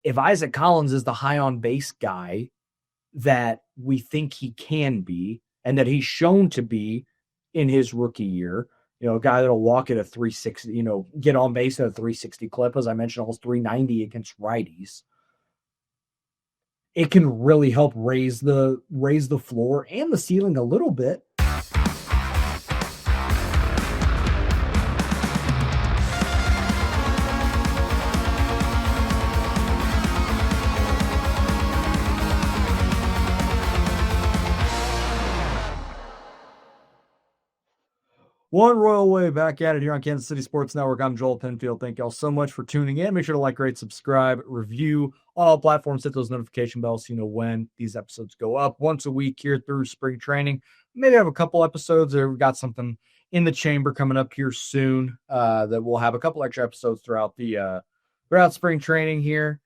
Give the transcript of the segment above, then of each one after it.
if Isaac Collins is the high on base guy that we think he can be and that he's shown to be in his rookie year, a guy that'll walk at a 360, get on base at a 360 clip, as I mentioned, almost 390 against righties. It can really help raise the floor and the ceiling a little bit. One Royal Way back at it here on Kansas City Sports Network. I'm Joel Penfield. Thank y'all so much for tuning in. Make sure to like, rate, subscribe, review on all platforms. Hit those notification bells so you know when these episodes go up. Once a week here through spring training. Maybe have a couple episodes there. We've got something in the chamber coming up here soon that we'll have a couple extra episodes throughout spring training here.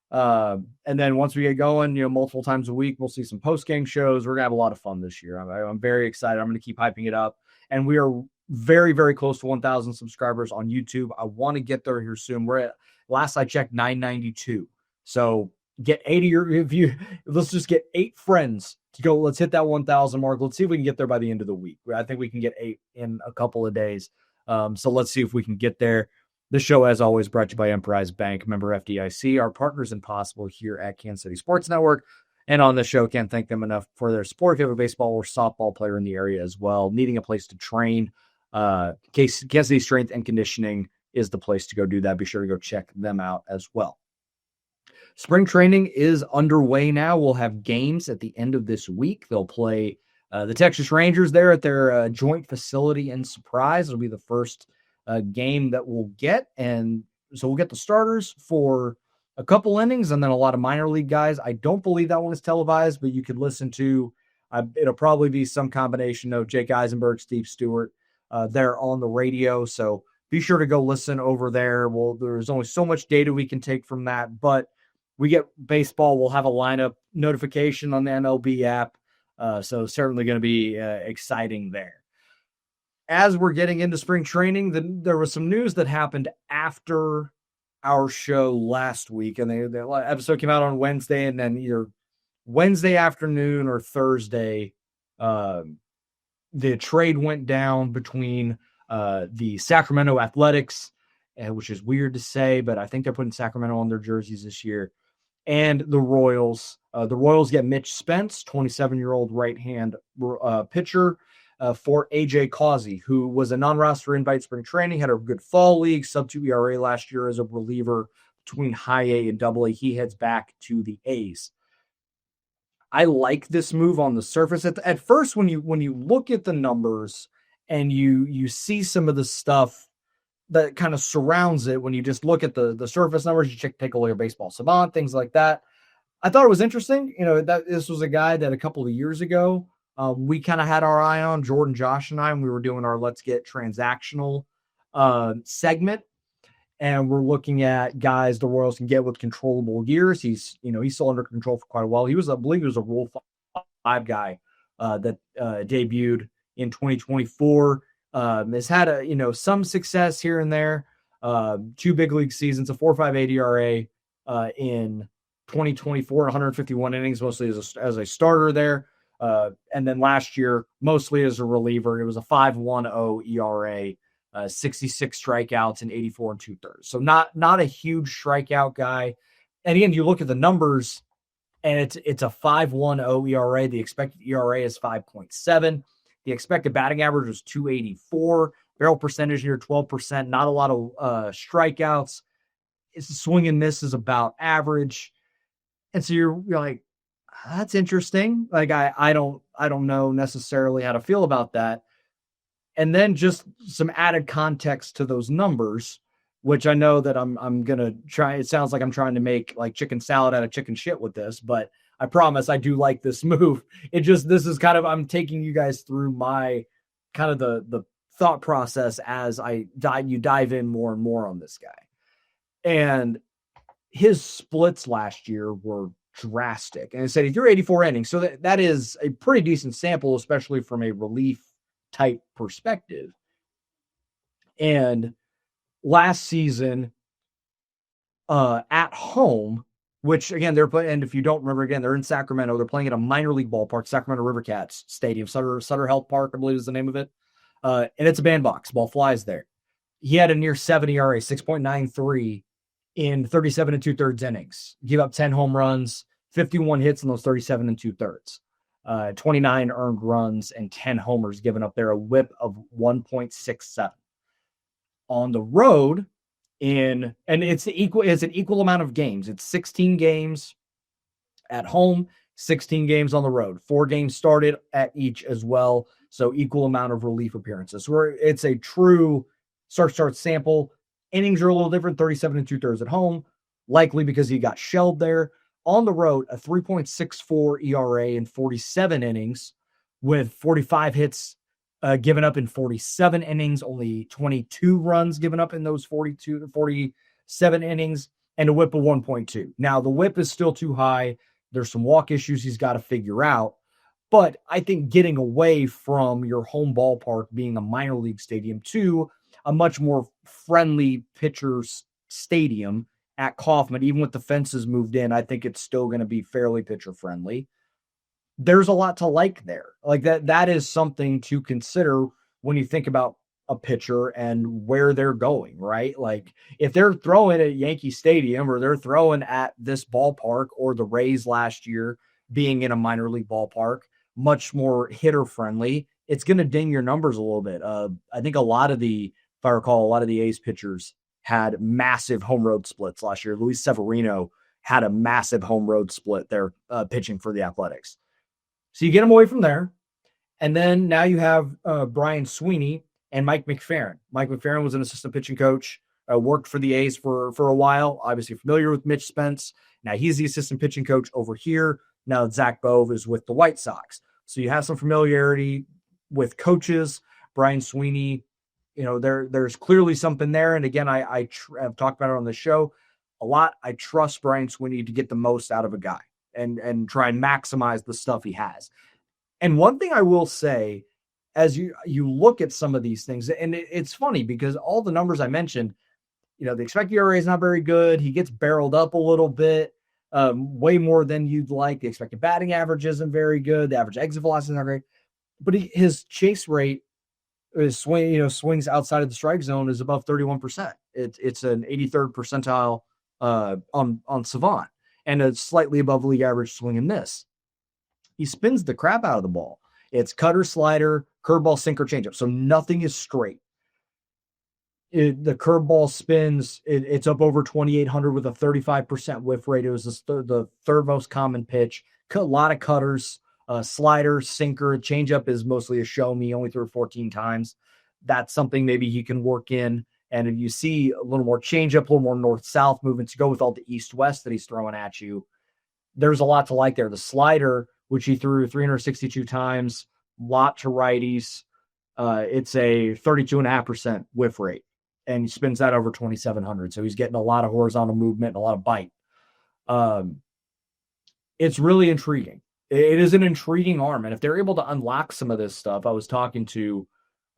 And then once we get going, multiple times a week, we'll see some post-game shows. We're going to have a lot of fun this year. I'm very excited. I'm going to keep hyping it up. And we are very, very close to 1,000 subscribers on YouTube. I want to get there here soon. We're at, last I checked, 992. So get 80 of you. Let's just get 8 friends to go. Let's hit that 1,000 mark. Let's see if we can get there by the end of the week. I think we can get 8 in a couple of days. So let's see if we can get there. The show, as always, brought to you by Emprise Bank, member FDIC, our partners in Possible here at Kansas City Sports Network. And on the show, can't thank them enough for their support. If you have a baseball or softball player in the area as well, needing a place to train, Kansas City Strength and Conditioning is the place to go do that. Be sure to go check them out as well. Spring training is underway now. We'll have games at the end of this week. They'll play the Texas Rangers there at their joint facility in Surprise. It'll be the first game that we'll get. And so we'll get the starters for a couple innings and then a lot of minor league guys. I don't believe that one is televised, but you could listen to, it'll probably be some combination of Jake Eisenberg, Steve Stewart, there on the radio. So be sure to go listen over there. Well, there's only so much data we can take from that, but we get baseball. We'll have a lineup notification on the MLB app. So certainly going to be exciting there. As we're getting into spring training, there was some news that happened after our show last week, and the episode came out on Wednesday, and then either Wednesday afternoon or Thursday, the trade went down between the Sacramento Athletics, which is weird to say, but I think they're putting Sacramento on their jerseys this year, and the Royals. The Royals get Mitch Spence, 27-year-old right-hand pitcher, for AJ Causey, who was a non-roster invite spring training, had a good fall league, sub-2 ERA last year as a reliever between high A and double A. He heads back to the A's. I like this move on the surface. At first, when you look at the numbers and you see some of the stuff that kind of surrounds it, when you just look at the surface numbers, you take a look at Baseball Savant, things like that. I thought it was interesting. That this was a guy that a couple of years ago, we kind of had our eye on, Jordan, Josh, and I, when we were doing our Let's Get Transactional segment. And we're looking at guys the Royals can get with controllable years. He's still under control for quite a while. I believe he was a Rule 5 guy that debuted in 2024. Has had some success here and there. 2 big league seasons, a 4.58 ERA in 2024, 151 innings, mostly as a starter there. And then last year, mostly as a reliever. It was a 5.10 ERA, 66 strikeouts and 84 2/3. So not a huge strikeout guy. And again, you look at the numbers, and it's a 5.10 ERA. The expected ERA is 5.7. The expected batting average was 284. Barrel percentage near 12%. Not a lot of strikeouts. It's a swing and miss is about average. And so you're like, that's interesting. Like I don't know necessarily how to feel about that. And then just some added context to those numbers, which I know that I'm gonna try. It sounds like I'm trying to make like chicken salad out of chicken shit with this, but I promise I do like this move. This is kind of, I'm taking you guys through my kind of the thought process as you dive in more and more on this guy. And his splits last year were drastic. And I said he threw 84 innings. So that is a pretty decent sample, especially from a relief type perspective. And last season, at home, which again, they're playing, and if you don't remember, again, they're in Sacramento. They're playing at a minor league ballpark, Sacramento River Cats Stadium, Sutter Health Park, I believe is the name of it. And it's a bandbox. Ball flies there. He had a near 7 ERA, 6.93 in 37 and 2/3 innings. Give up 10 home runs, 51 hits in those 37 and 2/3. 29 earned runs and 10 homers given up there, a whip of 1.67. On the road, and it's an equal amount of games. It's 16 games at home, 16 games on the road. 4 games started at each as well, so equal amount of relief appearances. Where it's a true start sample. Innings are a little different, 37 and 2/3 at home, likely because he got shelled there. On the road, a 3.64 ERA in 47 innings with 45 hits given up in 47 innings, only 22 runs given up in those 47 innings, and a whip of 1.2. Now, the whip is still too high. There's some walk issues he's got to figure out. But I think getting away from your home ballpark being a minor league stadium to a much more friendly pitcher's stadium at Kauffman, even with the fences moved in, I think it's still going to be fairly pitcher friendly. There's a lot to like there. Like that is something to consider when you think about a pitcher and where they're going, right? Like if they're throwing at Yankee Stadium or they're throwing at this ballpark or the Rays last year being in a minor league ballpark, much more hitter friendly, it's going to ding your numbers a little bit. I think if I recall, a lot of the A's pitchers had massive home road splits last year. Luis Severino had a massive home road split there pitching for the Athletics. So you get him away from there. And then now you have Brian Sweeney and Mike McFerrin. Mike McFerrin was an assistant pitching coach, worked for the A's for a while, obviously familiar with Mitch Spence. Now he's the assistant pitching coach over here. Now Zach Bove is with the White Sox. So you have some familiarity with coaches. Brian Sweeney, there's clearly something there. And again, I have talked about it on the show a lot. I trust Brian Sweeney to get the most out of a guy and try and maximize the stuff he has. And one thing I will say, as you look at some of these things, and it's funny because all the numbers I mentioned, the expected ERA is not very good. He gets barreled up a little bit, way more than you'd like. The expected batting average isn't very good. The average exit velocity is not great. But his chase rate, his swings outside of the strike zone is above 31%. It's an 83rd percentile on Savant, and a slightly above league average swing and miss. He spins the crap out of the ball. It's cutter, slider, curveball, sinker, changeup. So nothing is straight. The curveball spins. It's up over 2,800 with a 35% whiff rate. It was the third most common pitch. A lot of cutters, slider, sinker, changeup is mostly a show me. Only threw 14 times. That's something maybe he can work in. And if you see a little more changeup, a little more north-south movement to go with all the east-west that he's throwing at you, there's a lot to like there. The slider, which he threw 362 times, lot to righties. It's a 32.5% whiff rate, and he spins that over 2,700. So he's getting a lot of horizontal movement and a lot of bite. It's really intriguing. It is an intriguing arm, and if they're able to unlock some of this stuff, I was talking to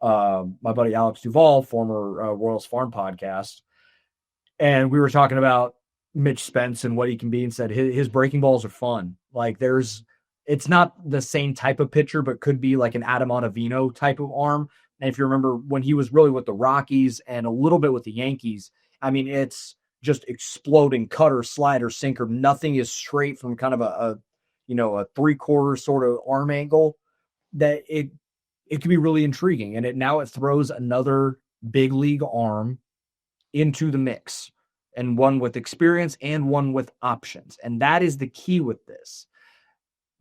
my buddy Alex Duvall, former Royals Farm podcast, and we were talking about Mitch Spence and what he can be, and said his breaking balls are fun. Like it's not the same type of pitcher, but could be like an Adam Ottavino type of arm. And if you remember when he was really with the Rockies and a little bit with the Yankees, I mean, it's just exploding cutter, slider, sinker. Nothing is straight from kind of a 3/4 sort of arm angle. That it can be really intriguing. And it throws another big league arm into the mix, and one with experience and one with options. And that is the key with this,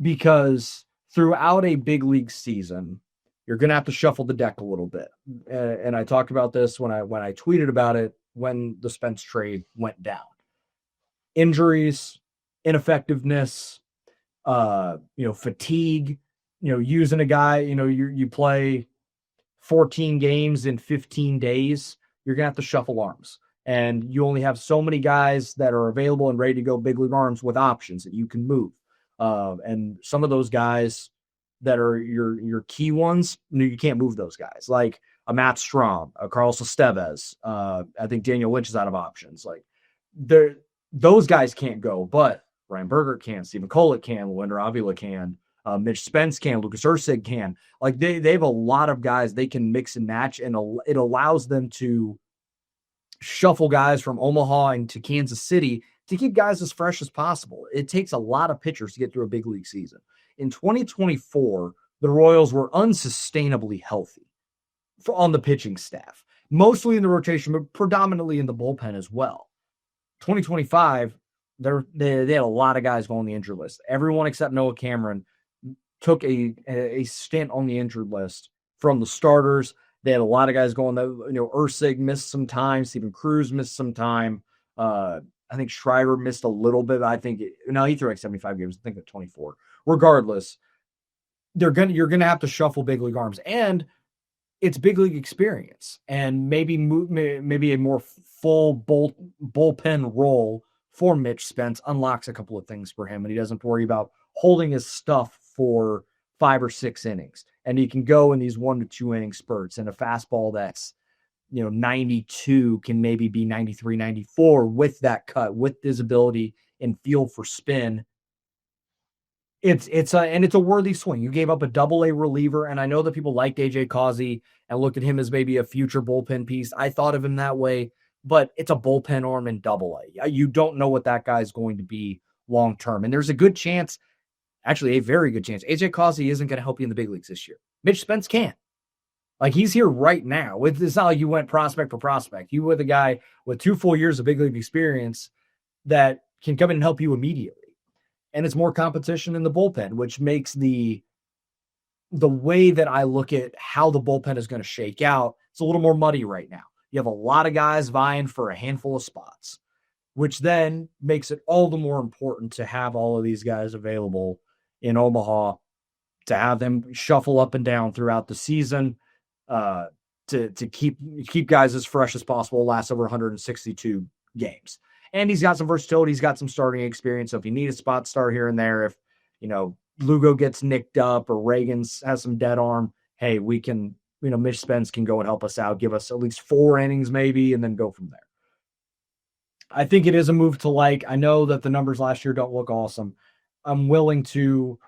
because throughout a big league season, you're going to have to shuffle the deck a little bit. And I talked about this when I tweeted about it when the Spence trade went down. Injuries, ineffectiveness, fatigue, using a guy, you play 14 games in 15 days, you're going to have to shuffle arms. And you only have so many guys that are available and ready to go big league arms with options that you can move. And some of those guys that are your key ones, you can't move those guys. Like a Matt Strahm, a Carlos Estevez. I think Daniel Lynch is out of options. Like those guys can't go, but Ryan Berger can, Stephen Kolek can, Luender Avila can, Mitch Spence can, Lucas Ursig can. Like they have a lot of guys they can mix and match, and it allows them to shuffle guys from Omaha into Kansas City to keep guys as fresh as possible. It takes a lot of pitchers to get through a big league season. In 2024, the Royals were unsustainably healthy on the pitching staff, mostly in the rotation, but predominantly in the bullpen as well. 2025, they had a lot of guys go on the injured list. Everyone except Noah Cameron took a stint on the injured list from the starters. They had a lot of guys going. Ursig missed some time. Steven Cruz missed some time. I think Schreiber missed a little bit. He threw like 75 games. I think at 24. Regardless, you're gonna have to shuffle big league arms, and it's big league experience, and maybe a more full bullpen role for Mitch Spence unlocks a couple of things for him, and he doesn't worry about holding his stuff for 5 or 6 innings, and he can go in these 1 to 2 inning spurts, and a fastball that's 92 can maybe be 93, 94 with that cut, with his ability and feel for spin. It's a worthy swing. You gave up a double-A reliever, and I know that people liked AJ Causey and looked at him as maybe a future bullpen piece. I thought of him that way, but it's a bullpen arm in double-A. You don't know what that guy's going to be long-term, and there's a good chance, actually a very good chance, AJ Causey isn't going to help you in the big leagues this year. Mitch Spence can. Like, he's here right now. It's not like you went prospect for prospect. You were the guy with 2 full years of big league experience that can come in and help you immediately. And it's more competition in the bullpen, which makes the way that I look at how the bullpen is going to shake out, it's a little more muddy right now. You have a lot of guys vying for a handful of spots, which then makes it all the more important to have all of these guys available in Omaha, to have them shuffle up and down throughout the season, to keep guys as fresh as possible, last over 162 games. And he's got some versatility. He's got some starting experience. So if you need a spot start here and there, if, Lugo gets nicked up or Reagan's has some dead arm, hey, we can, Mitch Spence can go and help us out, give us at least 4 innings maybe, and then go from there. I think it is a move to like. I know that the numbers last year don't look awesome. I'm willing to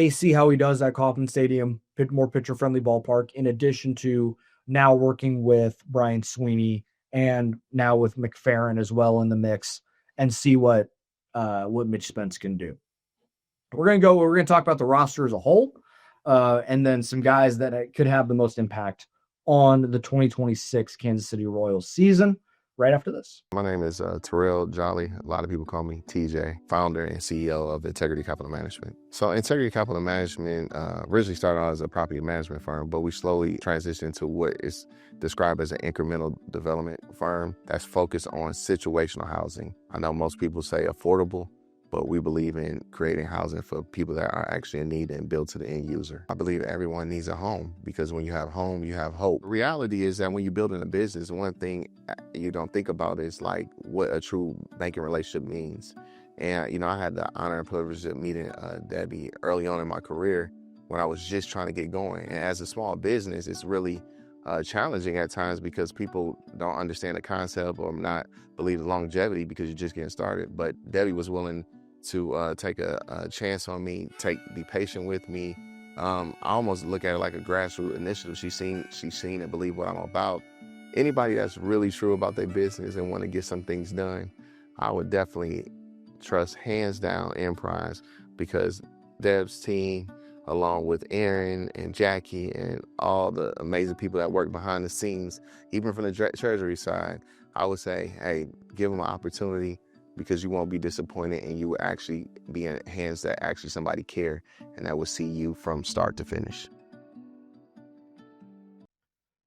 see how he does at Kauffman Stadium, more pitcher-friendly ballpark, in addition to now working with Brian Sweeney and now with McFerrin as well in the mix, and see what Mitch Spence can do. We're going to talk about the roster as a whole, and then some guys that could have the most impact on the 2026 Kansas City Royals season right after this. My name is Terrell Jolly. A lot of people call me TJ, founder and CEO of Integrity Capital Management. So Integrity Capital Management originally started out as a property management firm, but we slowly transitioned into what is described as an incremental development firm that's focused on situational housing. I know most people say affordable, but we believe in creating housing for people that are actually in need and built to the end user. I believe everyone needs a home, because when you have home, you have hope. The reality is that when you're building a business, one thing you don't think about is like what a true banking relationship means. And, I had the honor and privilege of meeting Debbie early on in my career when I was just trying to get going. And as a small business, it's really challenging at times because people don't understand the concept or not believe the longevity because you're just getting started. But Debbie was willing to take a chance on me, be patient with me. I almost look at it like a grassroots initiative. She's seen and believe what I'm about. Anybody that's really true about their business and want to get some things done, I would definitely trust hands down Emprise, because Deb's team, along with Aaron and Jackie and all the amazing people that work behind the scenes, even from the treasury side, I would say, hey, give them an opportunity, because you won't be disappointed, and you will actually be in hands that actually somebody care and that will see you from start to finish.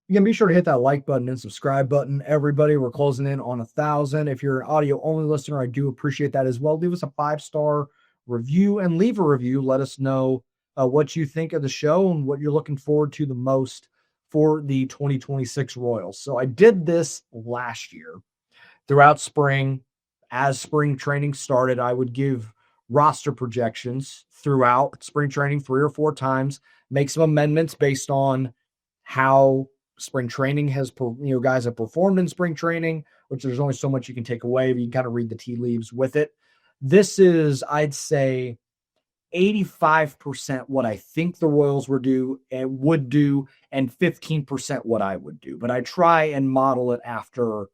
You can be sure to hit that like button and subscribe button. Everybody, we're closing in on 1,000. If you're an audio only listener, I do appreciate that as well. Leave us a 5-star review and leave a review. Let us know what you think of the show and what you're looking forward to the most for the 2026 Royals. So I did this last year throughout spring. As spring training started, I would give roster projections throughout spring training 3 or 4 times, make some amendments based on how spring training has, guys have performed in spring training, which there's only so much you can take away, but you can kind of read the tea leaves with it. This is, I'd say, 85% what I think the Royals would do, and 15% what I would do. But I try and model it after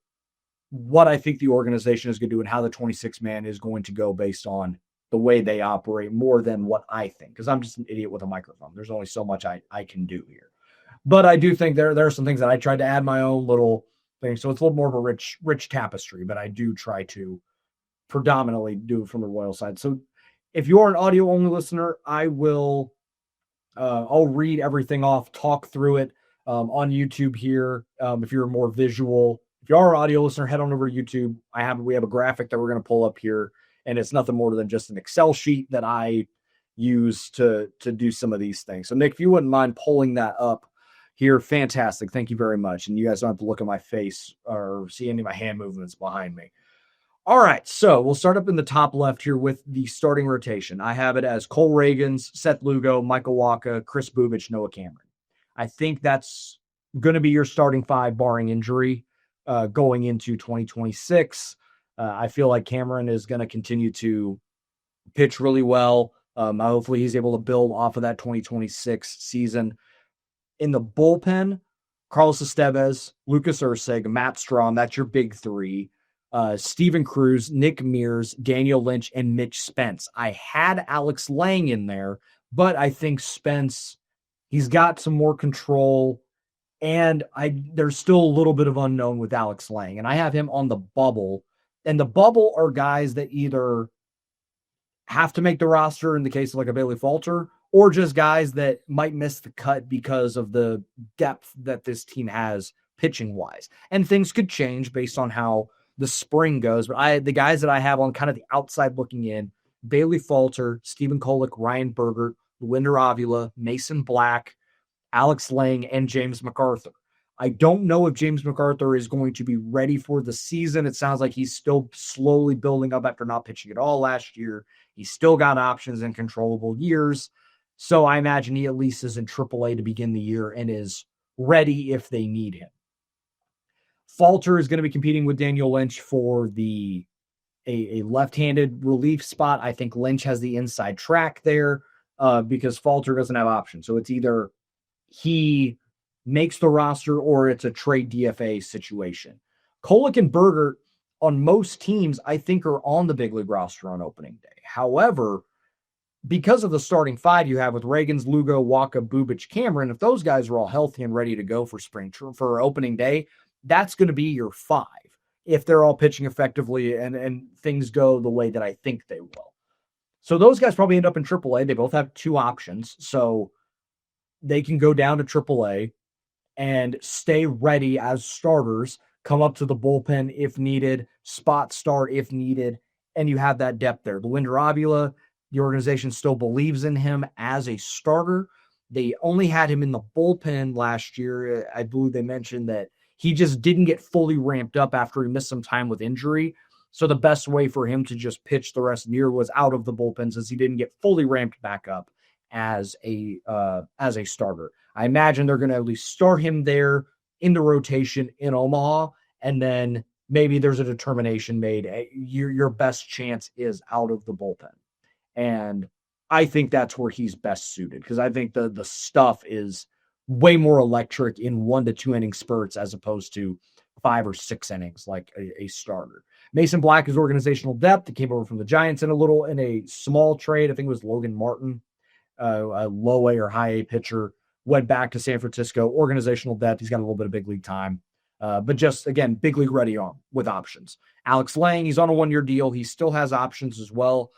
what I think the organization is going to do and how the 26 man is going to go based on the way they operate more than what I think, because I'm just an idiot with a microphone. There's only so much I can do here. But I do think there are some things that I tried to add my own little thing. So it's a little more of a rich tapestry, but I do try to predominantly do it from the Royal side. So if you're an audio only listener, I'll read everything off, talk through it on YouTube here. If you're more visual, if you are an audio listener, head on over to YouTube. We have a graphic that we're going to pull up here, and it's nothing more than just an Excel sheet that I use to do some of these things. So Nick, if you wouldn't mind pulling that up here, fantastic. Thank you very much. And you guys don't have to look at my face or see any of my hand movements behind me. All right, so we'll start up in the top left here with the starting rotation. I have it as Cole Reagans, Seth Lugo, Michael Wacha, Chris Bubich, Noah Cameron. I think that's going to be your starting five, barring injury, going into 2026. I feel like Cameron is going to continue to pitch really well. Hopefully he's able to build off of that 2026 season. In the bullpen, Carlos Estevez, Lucas Ursig, Matt Strahm, that's your big three. Steven Cruz, Nick Mears, Daniel Lynch, and Mitch Spence. I had Alex Lang in there, but I think Spence, he's got some more control, and there's still a little bit of unknown with Alex Lang, and I have him on the bubble. And the bubble are guys that either have to make the roster in the case of like a Bailey Falter, or just guys that might miss the cut because of the depth that this team has pitching wise. And things could change based on how the spring goes. But the guys that I have on kind of the outside looking in, Bailey Falter, Stephen Kolek, Ryan Bergert, Luinder Avila, Mason Black, Alex Lang, and James MacArthur. I don't know if James MacArthur is going to be ready for the season. It sounds like he's still slowly building up after not pitching at all last year. He's still got options in controllable years. So I imagine he at least is in AAA to begin the year and is ready if they need him. Falter is going to be competing with Daniel Lynch for a left-handed relief spot. I think Lynch has the inside track there because Falter doesn't have options. So it's either he makes the roster or it's a trade DFA situation. Kolek and Bergert on most teams, I think, are on the big league roster on opening day. However, because of the starting five you have with Reagans, Lugo, Wacha, Bubich, Cameron, if those guys are all healthy and ready to go for opening day, that's going to be your five if they're all pitching effectively and things go the way that I think they will. So those guys probably end up in AAA. They both have two options. So they can go down to AAA and stay ready as starters, come up to the bullpen if needed, spot start if needed, and you have that depth there. Luinder Avila, the organization still believes in him as a starter. They only had him in the bullpen last year. I believe they mentioned that he just didn't get fully ramped up after he missed some time with injury. So the best way for him to just pitch the rest of the year was out of the bullpen since he didn't get fully ramped back up as a starter. I imagine they're going to at least start him there in the rotation in Omaha, and then maybe there's a determination made. Your best chance is out of the bullpen. And I think that's where he's best suited because I think the stuff is way more electric in 1 to 2 inning spurts as opposed to 5 or 6 innings like a starter. Mason Black is organizational depth. He came over from the Giants in a small trade. I think it was Logan Martin, a low A or high A pitcher, went back to San Francisco. Organizational depth. He's got a little bit of big league time. But just, again, big league ready on with options. Alex Lang, he's on a 1-year deal. He still has options as well.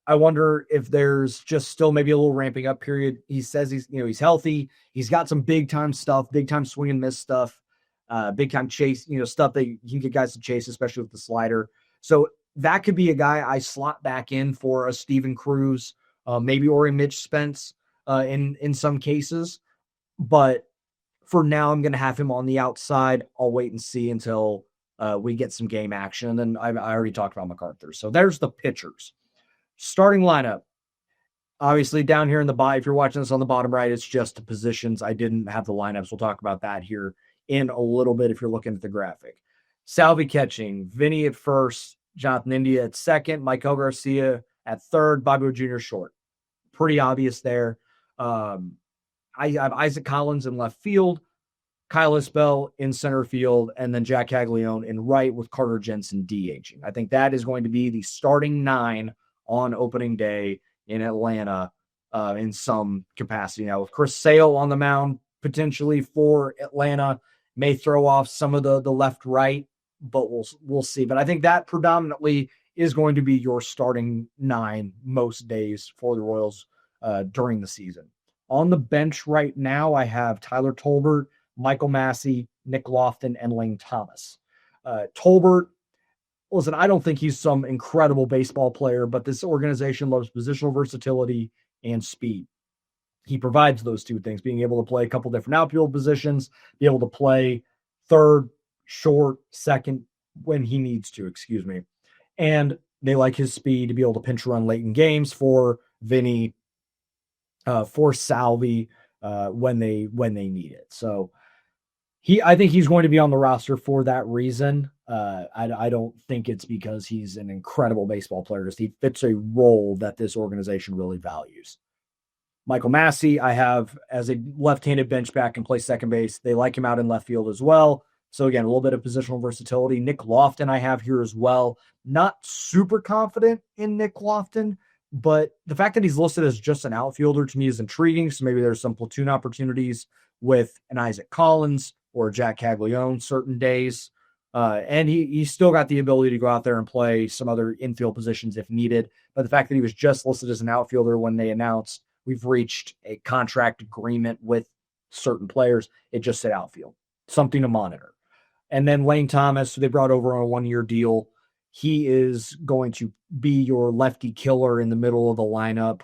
I wonder if there's just still maybe a little ramping up period. He says he's healthy. He's got some big time stuff, big time swing and miss stuff, big time chase, stuff that you can get guys to chase, especially with the slider. So that could be a guy I slot back in for a Steven Cruz, maybe or a Mitch Spence in some cases. But for now, I'm going to have him on the outside. I'll wait and see until we get some game action. And then I already talked about MacArthur. So there's the pitchers. Starting lineup, Obviously, down here in the bottom, if you're watching this on the bottom right, it's just the positions. I didn't have the lineups. We'll talk about that here in a little bit if you're looking at the graphic. Salvi catching, Vinny at first, Jonathan India at second, Michael Garcia at third, Bobby Wood Jr. short. Pretty obvious there. I have Isaac Collins in left field, Kyle Isbell in center field, and then Jack Caglione in right with Carter Jensen DHing. I think that is going to be the starting 9 on opening day in Atlanta in some capacity. Now, with Chris Sale on the mound potentially for Atlanta, may throw off some of the left-right, but we'll see. But I think that predominantly is going to be your starting 9 most days for the Royals during the season. On the bench right now, I have Tyler Tolbert, Michael Massey, Nick Lofton, and Lane Thomas. Tolbert, listen, I don't think he's some incredible baseball player, but this organization loves positional versatility and speed. He provides those two things, being able to play a couple different outfield positions, be able to play third, short, second when he needs to, And they like his speed to be able to pinch run late in games for Vinny, for Salvi when they need it. So I think he's going to be on the roster for that reason. I don't think it's because he's an incredible baseball player. Just he fits a role that this organization really values. Michael Massey, I have as a left-handed bench back and play second base. They like him out in left field as well. So again, a little bit of positional versatility. Nick Lofton I have here as well. Not super confident in Nick Lofton, but the fact that he's listed as just an outfielder to me is intriguing. So maybe there's some platoon opportunities with an Isaac Collins or Jack Caglione certain days. And he's still got the ability to go out there and play some other infield positions if needed. But the fact that he was just listed as an outfielder when they announced we've reached a contract agreement with certain players, it just said outfield, something to monitor. And then Lane Thomas, who they brought over on a 1-year deal, he is going to be your lefty killer in the middle of the lineup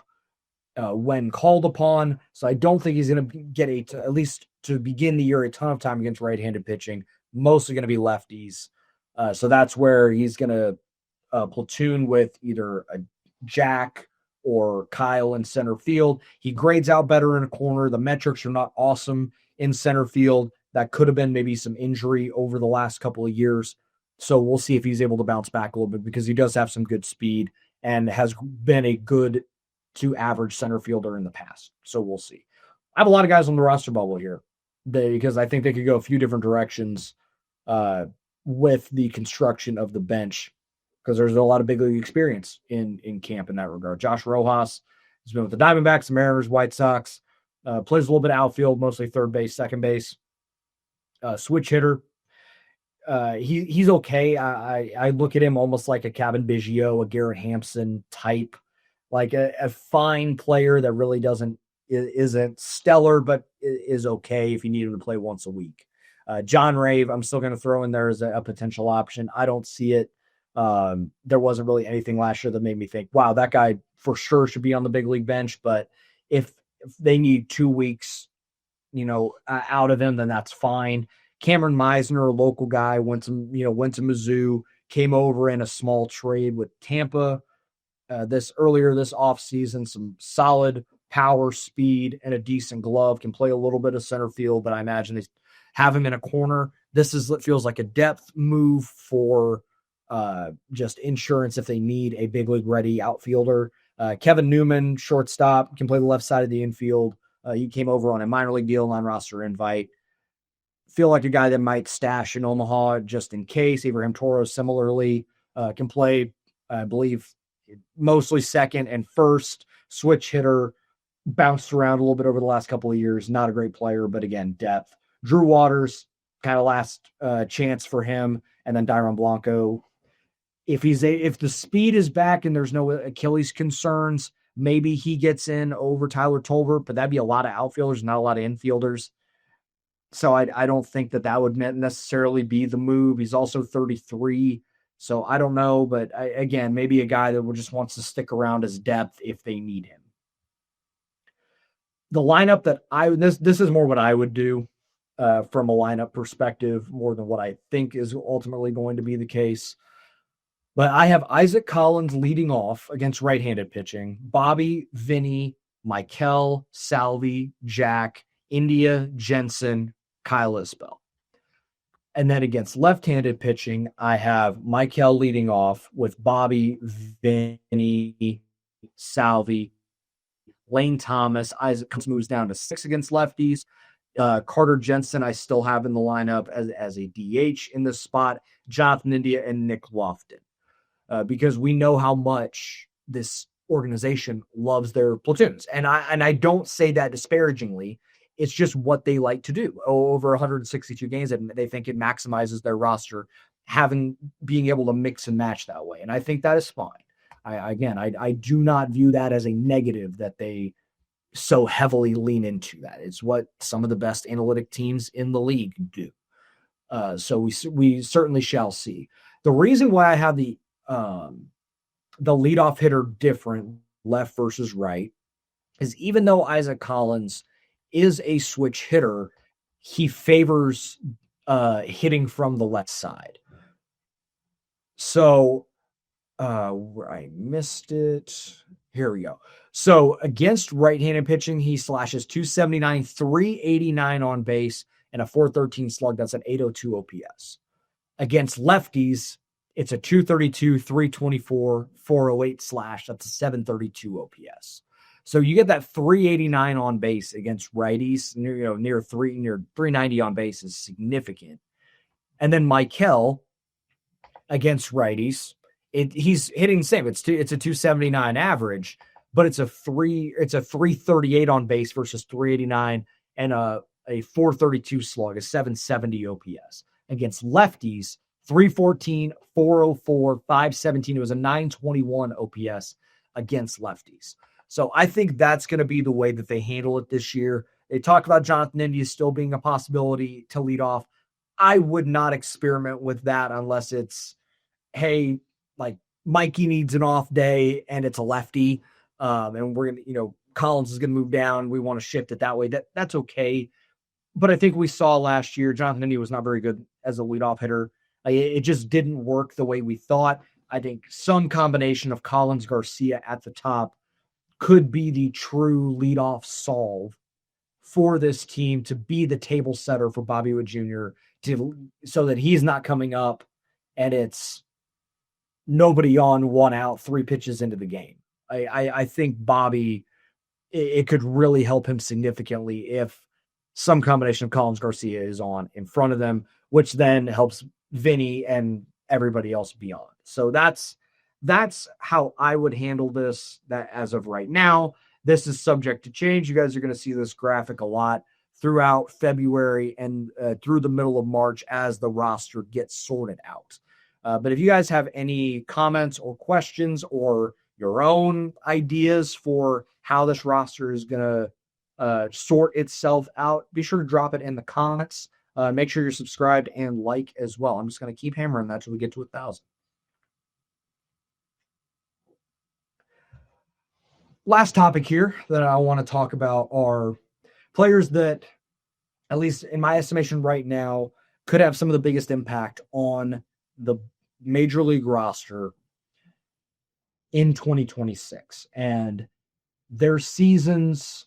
when called upon. So I don't think he's going to get at least to begin the year, a ton of time against right-handed pitching, mostly going to be lefties. So that's where he's going to platoon with either a Jack or Kyle in center field. He grades out better in a corner. The metrics are not awesome in center field. That could have been maybe some injury over the last couple of years. So we'll see if he's able to bounce back a little bit because he does have some good speed and has been a good to average center fielder in the past. So we'll see. I have a lot of guys on the roster bubble here because I think they could go a few different directions with the construction of the bench because there's a lot of big league experience in camp in that regard. Josh Rojas has been with the Diamondbacks, the Mariners, White Sox, plays a little bit of outfield, mostly third base, second base, switch hitter. He's okay. I look at him almost like a Kevin Biggio, a Garrett Hampson type, like a fine player that really isn't stellar, but is okay if you need him to play once a week. John Rave, I'm still going to throw in there as a potential option. I don't see it. There wasn't really anything last year that made me think, wow, that guy for sure should be on the big league bench. But if they need 2 weeks, out of him, then that's fine. Cameron Meisner, a local guy, went to Mizzou, came over in a small trade with Tampa earlier this offseason. Some solid power, speed, and a decent glove. Can play a little bit of center field, but I imagine they have him in a corner. Feels like a depth move for just insurance if they need a big league ready outfielder. Kevin Newman, shortstop, can play the left side of the infield. He came over on a minor league deal, non-roster invite. Feel like a guy that might stash in Omaha just in case. Abraham Toro similarly can play, I believe, mostly second and first. Switch hitter, bounced around a little bit over the last couple of years. Not a great player, but again, depth. Drew Waters, kind of last chance for him, and then Dairon Blanco. If the speed is back and there's no Achilles concerns, maybe he gets in over Tyler Tolbert, but that'd be a lot of outfielders, not a lot of infielders. So I don't think that would necessarily be the move. He's also 33, so I don't know. But again, maybe a guy that just wants to stick around as depth if they need him. The lineup that this is more what I would do from a lineup perspective, more than what I think is ultimately going to be the case. But I have Isaac Collins leading off against right-handed pitching. Bobby, Vinny, Michael, Salvi, Jack, India, Jensen, Kyle Isbell. And then against left-handed pitching, I have Michael leading off with Bobby, Vinny, Salvi, Lane Thomas. Isaac moves down to 6 against lefties. Carter Jensen, I still have in the lineup as a DH in this spot. Jonathan India and Nick Lofton. Because we know how much this organization loves their platoons. And I don't say that disparagingly. It's just what they like to do over 162 games, and they think it maximizes their roster, being able to mix and match that way. And I think that is fine. I do not view that as a negative that they so heavily lean into that. It's what some of the best analytic teams in the league do. So we certainly shall see. The reason why I have the leadoff hitter different, left versus right, is even though Isaac Collins is a switch hitter, he favors hitting from the left side. So I missed it. Here we go. So against right-handed pitching, he slashes 279, 389 on base, and a 413 slug. That's an 802 OPS. Against lefties, it's a 232, 324, 408 slash. That's a 732 OPS. So you get that 389 on base against righties, near 390 on base is significant. And then Michael against righties, he's hitting the same. It's a 279 average, but it's a 338 on base versus 389 and a 432 slug, a 770 OPS. Against lefties, 314, 404, 517. It was a 921 OPS against lefties. So I think that's going to be the way that they handle it this year. They talk about Jonathan India still being a possibility to lead off. I would not experiment with that unless it's, hey, like Mikey needs an off day and it's a lefty. And we're going to, Collins is going to move down. We want to shift it that way. That's okay. But I think we saw last year, Jonathan India was not very good as a leadoff hitter. It just didn't work the way we thought. I think some combination of Collins Garcia at the top could be the true leadoff solve for this team to be the table setter for Bobby Witt Jr. So that he's not coming up and it's nobody on, one out, 3 pitches into the game. I think Bobby, it could really help him significantly if some combination of Collins Garcia is on in front of them, which then helps Vinny and everybody else beyond. So that's how I would handle this. That as of right now, this is subject to change. You guys are going to see this graphic a lot throughout February and through the middle of March as the roster gets sorted out. But if you guys have any comments or questions or your own ideas for how this roster is going to sort itself out, be sure to drop it in the comments. Make sure you're subscribed and like as well. I'm just going to keep hammering that till we get to 1,000. Last topic here that I want to talk about are players that, at least in my estimation right now, could have some of the biggest impact on the major league roster in 2026. And their seasons,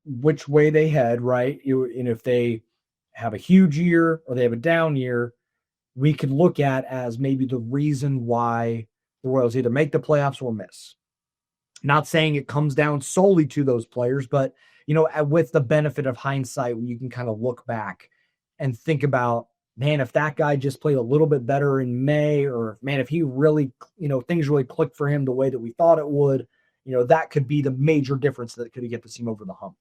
which way they head, right? And if they have a huge year or they have a down year, we could look at as maybe the reason why the Royals either make the playoffs or miss. Not saying it comes down solely to those players, but, with the benefit of hindsight, when you can kind of look back and think about, man, if that guy just played a little bit better in May, or man, if he really, things really clicked for him the way that we thought it would, that could be the major difference that could get the team over the hump.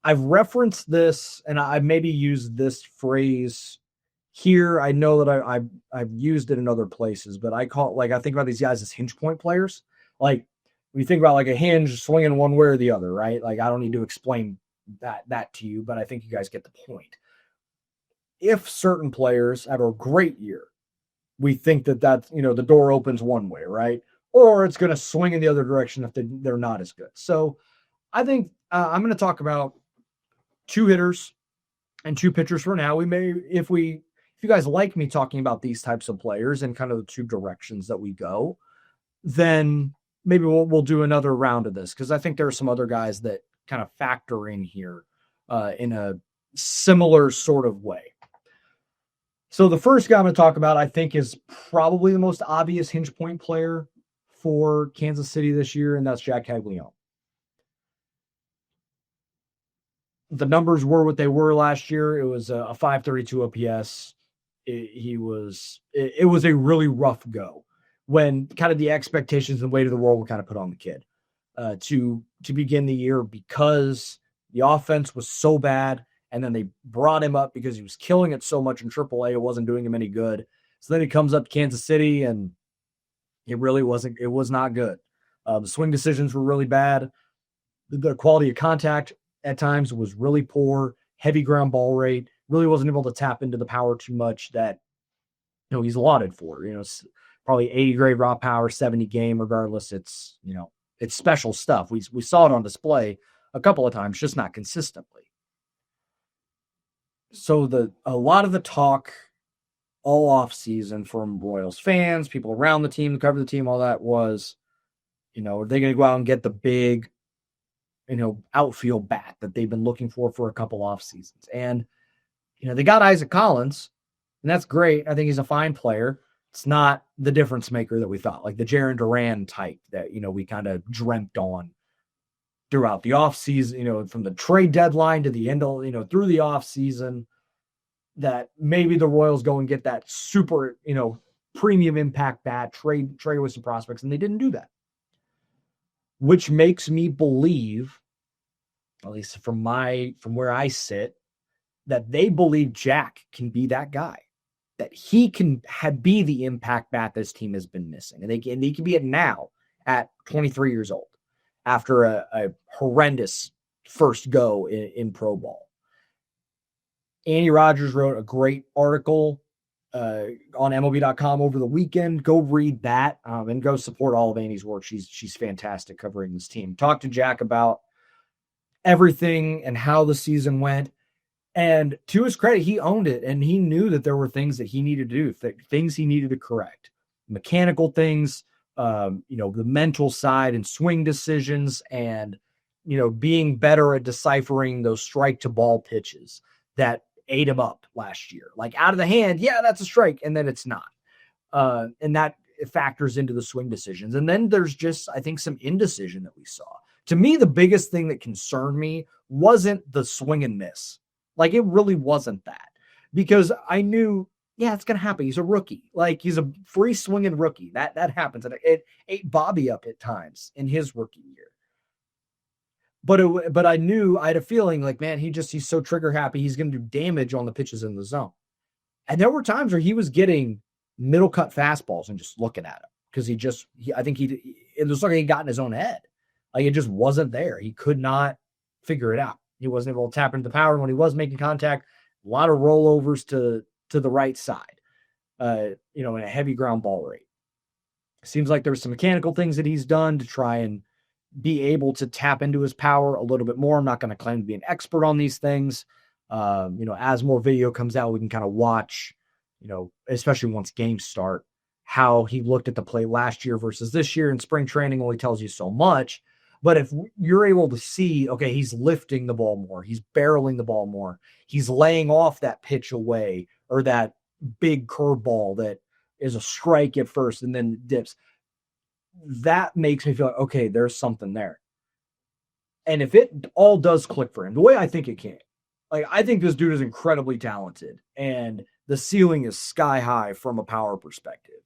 I've referenced this, and I maybe used this phrase here. I know that I've used it in other places, but I think about these guys as hinge point players. Like, when you think about like a hinge swinging one way or the other, right? Like, I don't need to explain that to you, but I think you guys get the point. If certain players have a great year, we think that the door opens one way, right? Or it's going to swing in the other direction if they're not as good. So I think I'm going to talk about 2 hitters and 2 pitchers for now. We may, if we if you guys like me talking about these types of players and kind of the two directions that we go, then maybe we'll do another round of this, because I think there are some other guys that kind of factor in here in a similar sort of way. So the first guy I'm going to talk about, I think, is probably the most obvious hinge point player for Kansas City this year, and that's Jack Caglianone. The numbers were what they were last year. It was a 532 OPS. It was a really rough go when kind of the expectations and weight of the world were kind of put on the kid to begin the year, because the offense was so bad. And then they brought him up because he was killing it so much in AAA. It wasn't doing him any good. So then he comes up to Kansas City, and it really wasn't. It was not good. The swing decisions were really bad. The quality of contact at times was really poor. Heavy ground ball rate. Really wasn't able to tap into the power too much that he's lauded for. It's probably 80 grade raw power, 70 game. Regardless, it's it's special stuff. We saw it on display a couple of times, just not consistently. So a lot of the talk all off season from Royals fans, people around the team, cover the team, all that was, are they going to go out and get the big, outfield bat that they've been looking for a couple off seasons? And, they got Isaac Collins, and that's great. I think he's a fine player. It's not the difference maker that we thought, like the Jarren Duran type that, we kind of dreamt on throughout the offseason, from the trade deadline to the end of, through the offseason, that maybe the Royals go and get that super, premium impact bat, trade with some prospects, and they didn't do that. Which makes me believe, at least from where I sit, that they believe Jack can be that guy, that he can be the impact bat this team has been missing. And they can be it now at 23 years old, after a horrendous first go in pro ball. Andy Rogers wrote a great article on MLB.com over the weekend. Go read that and go support all of Andy's work. She's fantastic covering this team. Talk to Jack about everything and how the season went. And to his credit, he owned it, and he knew that there were things that he needed to do, things he needed to correct, mechanical things, the mental side and swing decisions, and, being better at deciphering those strike to ball pitches that ate him up last year. Like out of the hand, yeah, that's a strike, and then it's not. And that factors into the swing decisions. And then there's just, I think, some indecision that we saw. To me, the biggest thing that concerned me wasn't the swing and miss. Like, it really wasn't that. Because I knew, yeah, it's going to happen. He's a rookie. Like, he's a free swinging rookie. That happens. And it ate Bobby up at times in his rookie year. But I knew, I had a feeling like, man, he's so trigger happy. He's going to do damage on the pitches in the zone. And there were times where he was getting middle cut fastballs and just looking at him, because I think it was like he got in his own head. Like, it just wasn't there. He could not figure it out. He wasn't able to tap into the power. When he was making contact, a lot of rollovers to the right side, and a heavy ground ball rate. Seems like there were some mechanical things that he's done to try and be able to tap into his power a little bit more. I'm not going to claim to be an expert on these things. As more video comes out, we can kind of watch, especially once games start, how he looked at the plate last year versus this year. In spring training only tells you so much. But if you're able to see, okay, he's lifting the ball more, he's barreling the ball more, he's laying off that pitch away, or that big curveball that is a strike at first and then dips, that makes me feel like, okay, there's something there. And if it all does click for him, the way I think it can, like, I think this dude is incredibly talented, and the ceiling is sky high from a power perspective.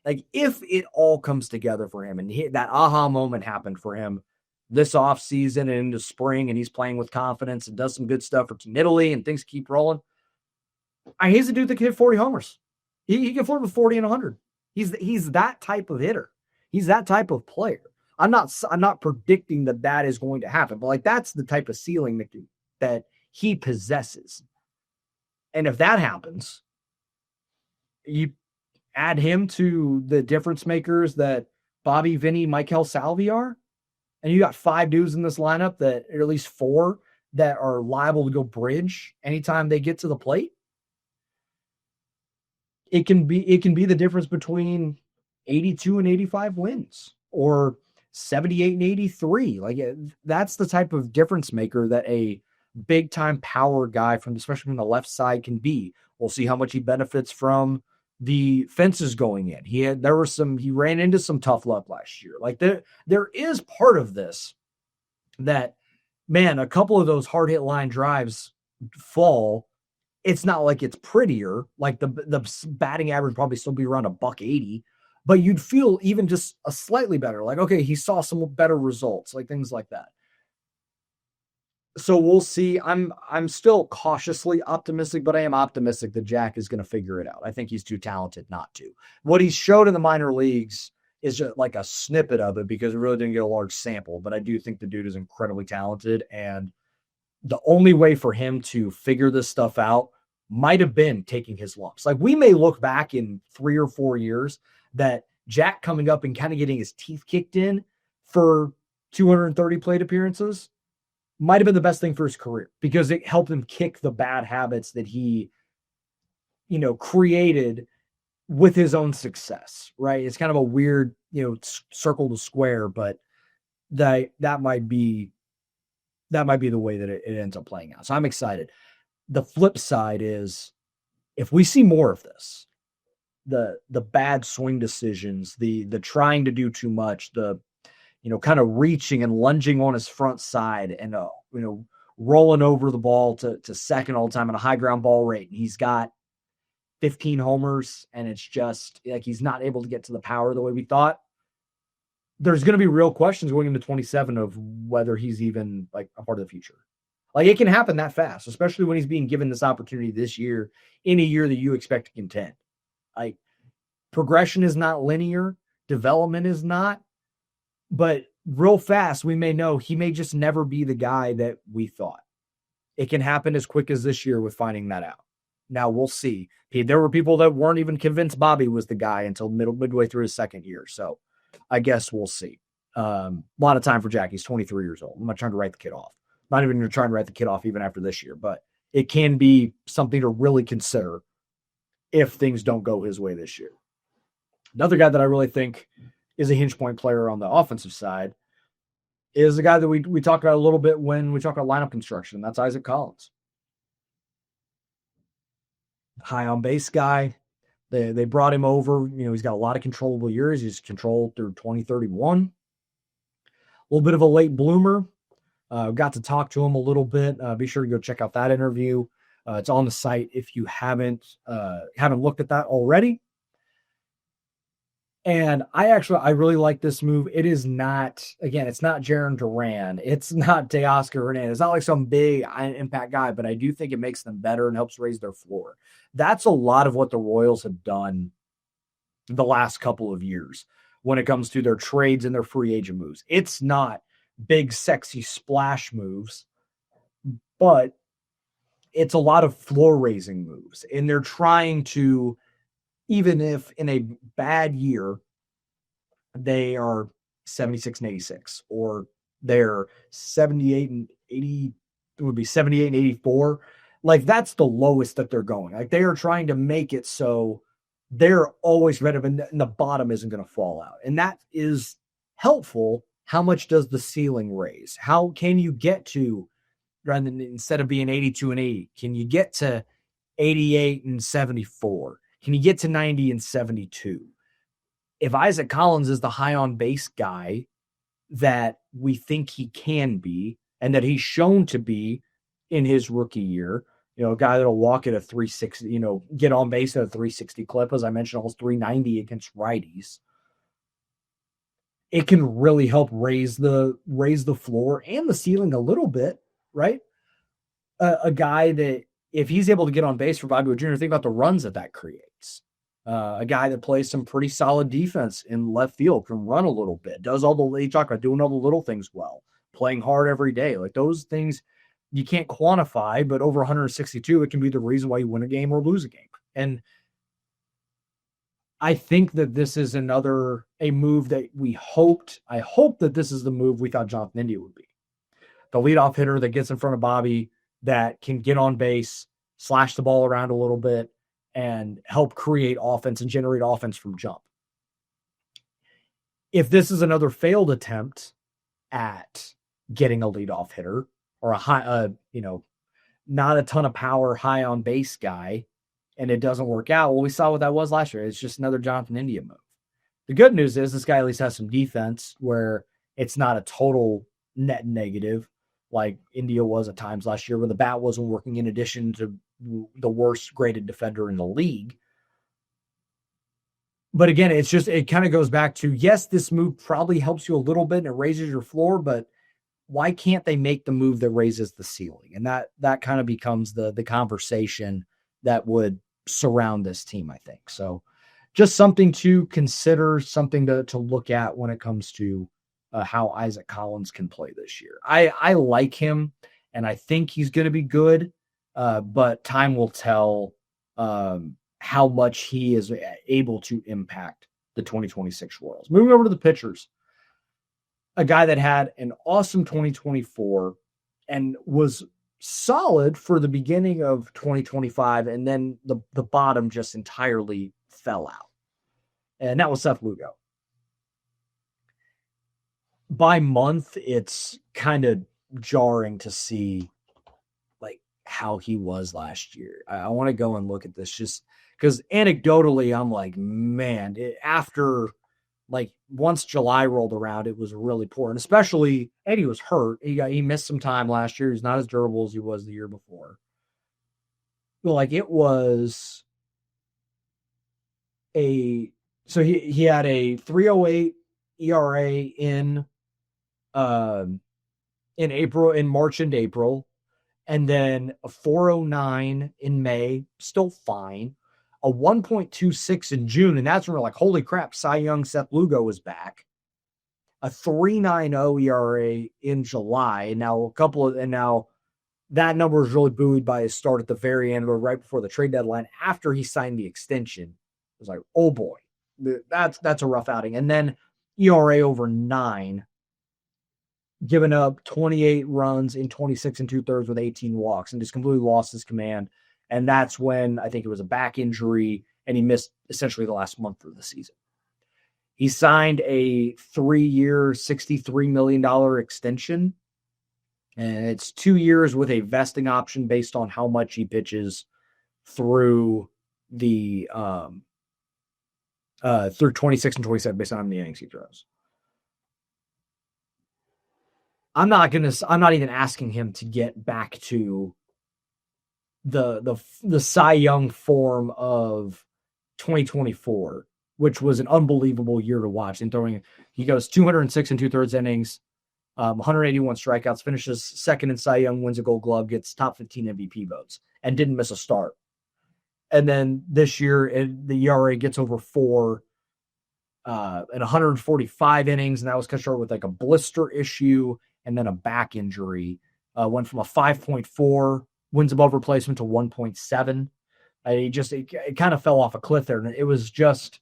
Like, if it all comes together for him, and that aha moment happened for him this offseason and into spring, and he's playing with confidence and does some good stuff for Team Italy and things keep rolling, he's a dude that can hit 40 homers. He can flirt with 40 and 100. He's that type of hitter. He's that type of player. I'm not predicting that is going to happen, but like, that's the type of ceiling that he possesses. And if that happens, you add him to the difference makers that Bobby, Vinny, Michael Salvi are, and you got 5 dudes in this lineup that, or at least 4, that are liable to go bridge anytime they get to the plate. it can be the difference between 82 and 85 wins or 78 and 83. Like that's the type of difference maker that a big time power guy from especially from the left side can be. We'll see how much he benefits from the fences going in. He ran into some tough luck last year. Like there is part of this that, man, a couple of those hard hit line drives fall. It's not like it's prettier. Like the batting average probably still be around a buck 80, but you'd feel even just a slightly better. Like, okay, he saw some better results, like things like that. So we'll see. I'm still cautiously optimistic, but I am optimistic that Jack is going to figure it out. I think he's too talented not to. What he showed in the minor leagues is just like a snippet of it because it really didn't get a large sample. But I do think the dude is incredibly talented, and the only way for him to figure this stuff out might have been taking his lumps. Like we may look back in 3 or 4 years that Jack coming up and kind of getting his teeth kicked in for 230 plate appearances might have been the best thing for his career because it helped him kick the bad habits that he, created with his own success, right? It's kind of a weird, circle to square, but that might be the way that it ends up playing out. So I'm excited. The flip side is if we see more of this, the bad swing decisions, the trying to do too much, the kind of reaching and lunging on his front side and rolling over the ball to second all the time at a high ground ball rate. And he's got 15 homers and it's just like he's not able to get to the power the way we thought. There's going to be real questions going into 27 of whether he's even like a part of the future. Like it can happen that fast, especially when he's being given this opportunity this year in a year that you expect to contend. Like progression is not linear, development is not, but real fast we may know he may just never be the guy that we thought. It can happen as quick as this year with finding that out. Now we'll see. There were people that weren't even convinced Bobby was the guy until midway through his second year. So I guess we'll see. A lot of time for Jack. He's 23 years old. I'm not trying to write the kid off. Not even trying to write the kid off even after this year, but it can be something to really consider if things don't go his way this year. Another guy that I really think is a hinge point player on the offensive side is a guy that we talked about a little bit when we talk about lineup construction, and that's Isaac Collins. High on base guy. They brought him over. He's got a lot of controllable years. He's controlled through 2031. A little bit of a late bloomer. Got to talk to him a little bit. Be sure to go check out that interview. It's on the site if you haven't looked at that already. And I really like this move. It is not, again, it's not Jarren Duran. It's not Teoscar Hernandez. It's not like some big impact guy, but I do think it makes them better and helps raise their floor. That's a lot of what the Royals have done the last couple of years when it comes to their trades and their free agent moves. It's not big, sexy splash moves, but it's a lot of floor raising moves. And they're trying to, even if in a bad year, they are 76 and 86, or they're 78 and 80, it would be 78 and 84. Like that's the lowest that they're going. Like they are trying to make it so they're always ready and the bottom isn't going to fall out. And that is helpful. How much does the ceiling raise? How can you get to, rather than instead of being 82 and 80, can you get to 88 and 74? Can you get to 90 and 72? If Isaac Collins is the high on base guy that we think he can be and that he's shown to be in his rookie year, a guy that'll walk at a 360, get on base at a 360 clip, as I mentioned, almost 390 against righties. It can really help raise the floor and the ceiling a little bit, right? A guy that if he's able to get on base for Bobby Witt Jr., think about the runs that creates. A guy that plays some pretty solid defense in left field, can run a little bit, does all the, you talk about doing all the little things well, playing hard every day. Like those things you can't quantify, but over 162, it can be the reason why you win a game or lose a game. And I think that this is a move that I hope that this is the move we thought Jonathan India would be. The leadoff hitter that gets in front of Bobby, that can get on base, slash the ball around a little bit, and help create offense and generate offense from jump. If this is another failed attempt at getting a leadoff hitter or a high, not a ton of power, high on base guy, and it doesn't work out, well, we saw what that was last year. It's just another Jonathan India move. The good news is this guy at least has some defense where it's not a total net negative like India was at times last year where the bat wasn't working in addition to the worst graded defender in the league. But again, it kind of goes back to, yes, this move probably helps you a little bit and it raises your floor, but why can't they make the move that raises the ceiling? And that kind of becomes the conversation that would surround this team, I think. So just something to consider, something to look at when it comes to how Isaac Collins can play this year. I like him, and I think he's going to be good, but time will tell how much he is able to impact the 2026 Royals. Moving over to the pitchers, a guy that had an awesome 2024 and was solid for the beginning of 2025, and then the bottom just entirely fell out. And that was Seth Lugo. By month, it's kind of jarring to see like how he was last year. I want to go and look at this just because anecdotally, I'm like, man, after like once July rolled around, it was really poor. And especially Eddie was hurt. He missed some time last year. He's not as durable as he was the year before. But like it was so he had a 3.08 ERA in March and April, and then a 4.09 in May, still fine. A 1.26 in June, and that's when we're like, holy crap, Cy Young Seth Lugo is back. A 3.90 ERA in July, and now that number is really buoyed by his start at the very end, or right before the trade deadline, after he signed the extension. It was like, oh boy, that's a rough outing. And then ERA over 9, giving up 28 runs in 26 2/3 with 18 walks, and just completely lost his command. And that's when I think it was a back injury, and he missed essentially the last month of the season. He signed a 3-year, $63 million extension, and it's 2 years with a vesting option based on how much he pitches through the through 26 and 27 based on how many innings he throws. I'm not even asking him to get back to the Cy Young form of 2024, which was an unbelievable year to watch. And he goes 206 2/3 innings, 181 strikeouts, finishes second in Cy Young, wins a Gold Glove, gets top 15 MVP votes, and didn't miss a start. And then this year, the ERA gets over 4 in 145 innings, and that was cut short with like a blister issue and then a back injury. Went from a 5.4 wins above replacement to 1.7. It kind of fell off a cliff there, and it was just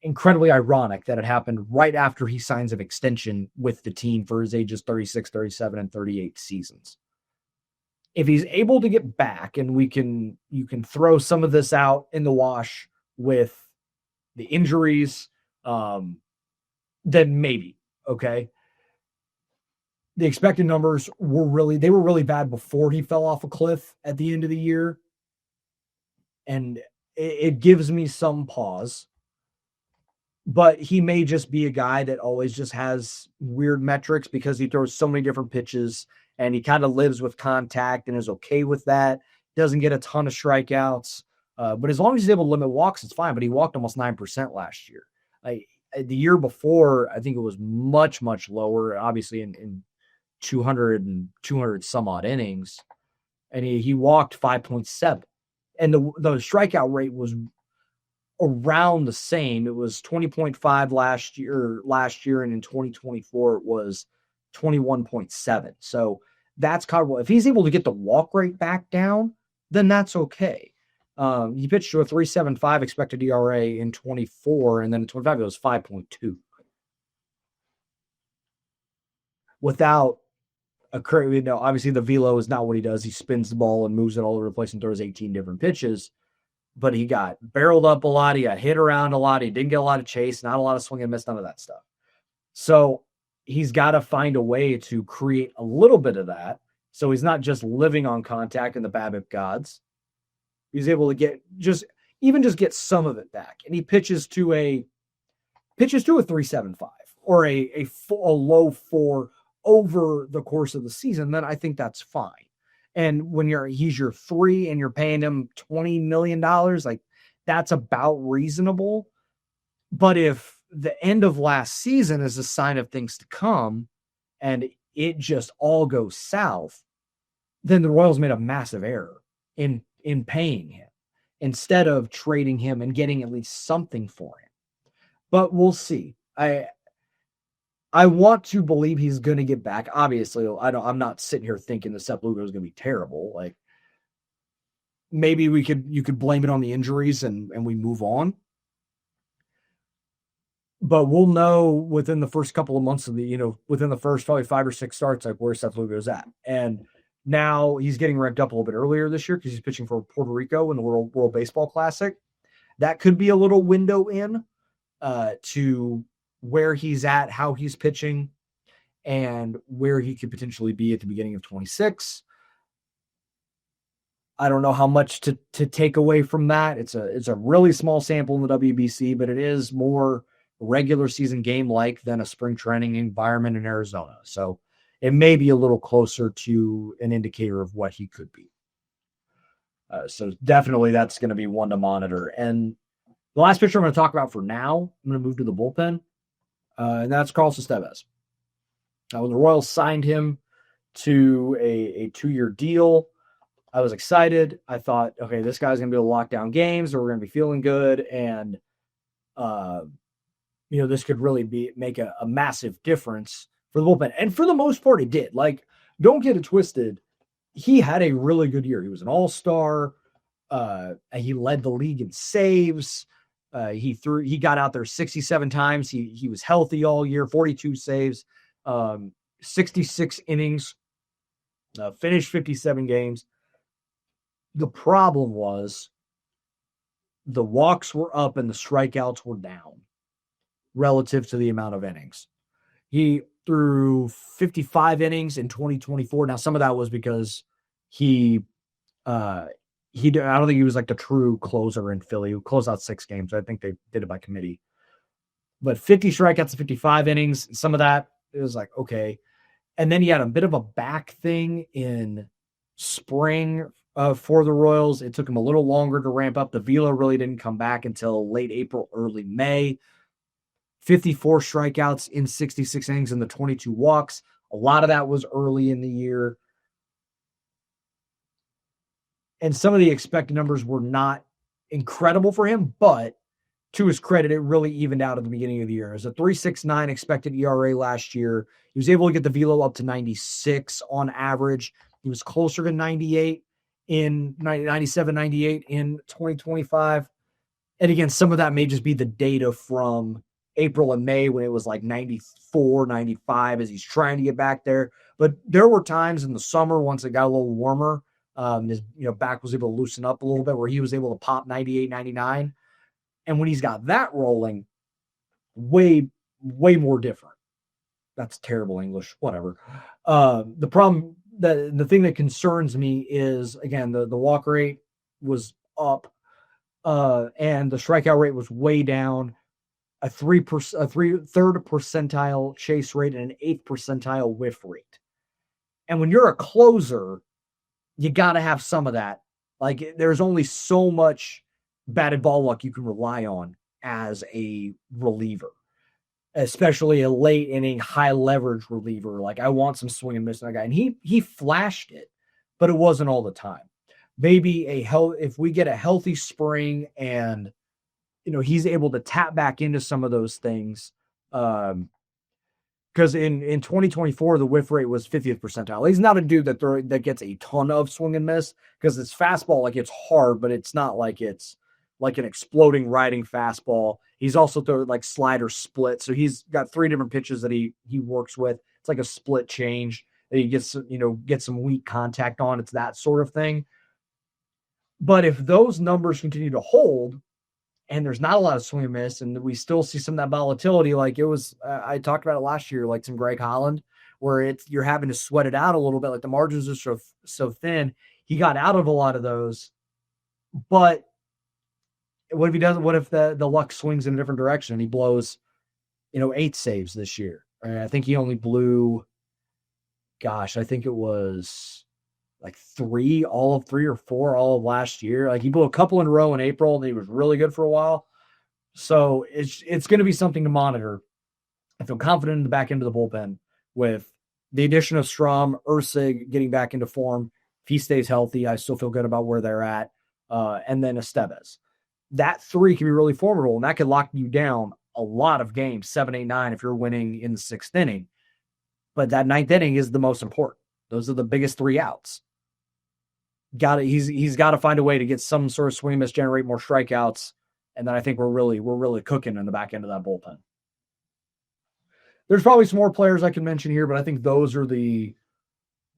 incredibly ironic that it happened right after he signs an extension with the team for his ages 36, 37, and 38 seasons. If he's able to get back, and you can throw some of this out in the wash with the injuries, then maybe, okay. The expected numbers were really bad before he fell off a cliff at the end of the year. And it gives me some pause. But he may just be a guy that always just has weird metrics because he throws so many different pitches and he kind of lives with contact and is okay with that. Doesn't get a ton of strikeouts. But as long as he's able to limit walks, it's fine. But he walked almost 9% last year. The year before, I think it was much, much lower, obviously in 200 some odd innings. And he walked 5.7. And the strikeout rate was around the same. It was 20.5 last year, and in 2024 it was 21.7. So that's comfortable. If he's able to get the walk rate back down, then that's okay. He pitched to a 3.75 expected ERA in 24, and then in 25 it was 5.2. Without obviously the velo is not what he does. He spins the ball and moves it all over the place and throws 18 different pitches. but he got barreled up a lot. He got hit around a lot. He didn't get a lot of chase, not a lot of swing and miss, none of that stuff. So he's got to find a way to create a little bit of that. So he's not just living on contact and the BABIP gods. He's able to get just get some of it back. And he pitches to a 3.75 or a low 4 over the course of the season, then I think that's fine. And when he's your 3 and you're paying him $20 million, like that's about reasonable. But if the end of last season is a sign of things to come and it just all goes south, then the Royals made a massive error in paying him instead of trading him and getting at least something for him. But we'll see. I want to believe he's going to get back. Obviously, I'm not sitting here thinking the Seth Lugo is going to be terrible. Like maybe you could blame it on the injuries and we move on. But we'll know within the first couple of months within the first probably 5 or 6 starts, like where Seth Lugo's at. And now he's getting ramped up a little bit earlier this year because he's pitching for Puerto Rico in the World Baseball Classic. That could be a little window in to where he's at, how he's pitching, and where he could potentially be at the beginning of 26. I don't know how much to take away from that. It's a really small sample in the WBC, but it is more regular season game like than a spring training environment in Arizona. So it may be a little closer to an indicator of what he could be. So definitely that's going to be one to monitor. And the last pitcher I'm going to talk about for now, I'm going to move to the bullpen, and that's Carlos Estevez. When the Royals signed him to a 2-year deal, I was excited. I thought, okay, this guy's going to be able to lock down games, or we're going to be feeling good, and this could really make a massive difference for the bullpen. And for the most part, it did. Like, don't get it twisted. He had a really good year. He was an all-star. He led the league in saves. He got out there 67 times. He was healthy all year, 42 saves, 66 innings, finished 57 games. The problem was the walks were up and the strikeouts were down relative to the amount of innings. He threw 55 innings in 2024. Now, some of that was because I don't think he was like the true closer in Philly who closed out 6 games. I think they did it by committee. But 50 strikeouts and 55 innings, some of that, it was like, okay. And then he had a bit of a back thing in spring for the Royals. It took him a little longer to ramp up. The velo really didn't come back until late April, early May. 54 strikeouts in 66 innings and the 22 walks. A lot of that was early in the year. And some of the expected numbers were not incredible for him, but to his credit, it really evened out at the beginning of the year. It was a 3.69 expected ERA last year. He was able to get the velo up to 96 on average. He was closer to 98 in 97, 98 in 2025. And again, some of that may just be the data from April and May when it was like 94, 95 as he's trying to get back there. But there were times in the summer once it got a little warmer, his back was able to loosen up a little bit where he was able to pop 98, 99. And when he's got that rolling, way, way more different. That's terrible English, whatever. The problem, the thing that concerns me is, again, the walk rate was up and the strikeout rate was way down. A third percentile chase rate and an 8th percentile whiff rate. And when you're a closer, you got to have some of that. Like, there's only so much batted ball luck you can rely on as a reliever, especially a late inning, high leverage reliever. Like, I want some swing and miss on that guy. And he flashed it, but it wasn't all the time. Maybe if we get a healthy spring and he's able to tap back into some of those things. Because in 2024, the whiff rate was 50th percentile. He's not a dude that gets a ton of swing and miss because it's fastball, like it's hard, but it's not like it's like an exploding riding fastball. He's also throwing like slider split. So he's got 3 different pitches that he works with. It's like a split change that he gets some weak contact on. It's that sort of thing. But if those numbers continue to hold and there's not a lot of swing and miss, and we still see some of that volatility, like it was, I talked about it last year, like some Greg Holland, where you're having to sweat it out a little bit, like the margins are so thin. He got out of a lot of those, but what if he doesn't? What if the luck swings in a different direction and he blows, 8 saves this year? I think he only blew, gosh, I think it was like 3, all of 3 or 4 all of last year. Like he blew a couple in a row in April, and he was really good for a while. So it's going to be something to monitor. I feel confident in the back end of the bullpen with the addition of Strom, Ursig getting back into form. If he stays healthy, I still feel good about where they're at. And then Estevez. That 3 can be really formidable, and that could lock you down a lot of games, 7, 8, 9, if you're winning in the 6th inning. But that 9th inning is the most important. Those are the biggest 3 outs. He's got to find a way to get some sort of swing miss, generate more strikeouts, and then I think we're really cooking in the back end of that bullpen. There's probably some more players I can mention here, but I think those are the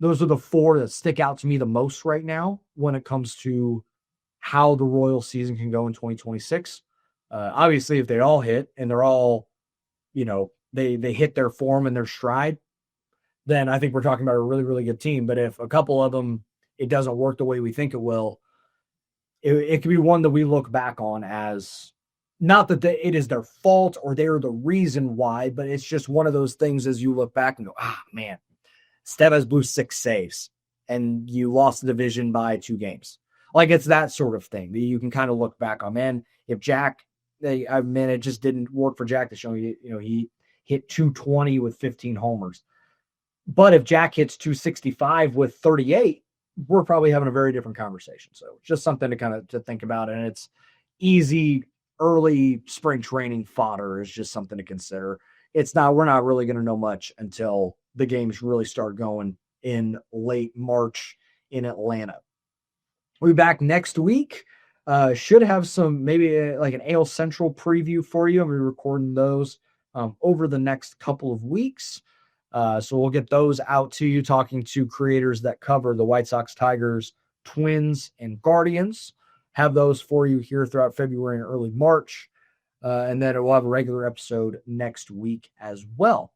4 that stick out to me the most right now when it comes to how the Royal season can go in 2026. Obviously, if they all hit and they're all, they hit their form and their stride, then I think we're talking about a really, really good team. But if a couple of them, it doesn't work the way we think it will, it could be one that we look back on as not that it is their fault or they're the reason why, but it's just one of those things as you look back and go, man, Estevez blew 6 saves and you lost the division by 2 games. Like it's that sort of thing that you can kind of look back on. Man, if Jack, it just didn't work for Jack to show he hit 220 with 15 homers. But if Jack hits 265 with 38, we're probably having a very different conversation. So just something to kind of to think about. And it's easy early spring training fodder is just something to consider. We're not really going to know much until the games really start going in late March in Atlanta. We'll be back next week. Should have some maybe like an AL Central preview for you. I'm going to be recording those over the next couple of weeks. So we'll get those out to you, talking to creators that cover the White Sox, Tigers, Twins, and Guardians. Have those for you here throughout February and early March. And then we'll have a regular episode next week as well.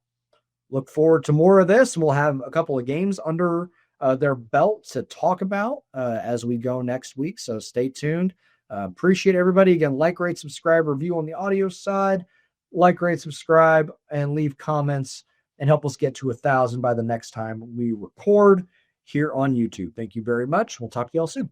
Look forward to more of this. We'll have a couple of games under their belt to talk about as we go next week. So stay tuned. Appreciate everybody. Again, like, rate, subscribe, review on the audio side. Like, rate, subscribe, and leave comments and help us get to 1,000 by the next time we record here on YouTube. Thank you very much. We'll talk to y'all soon.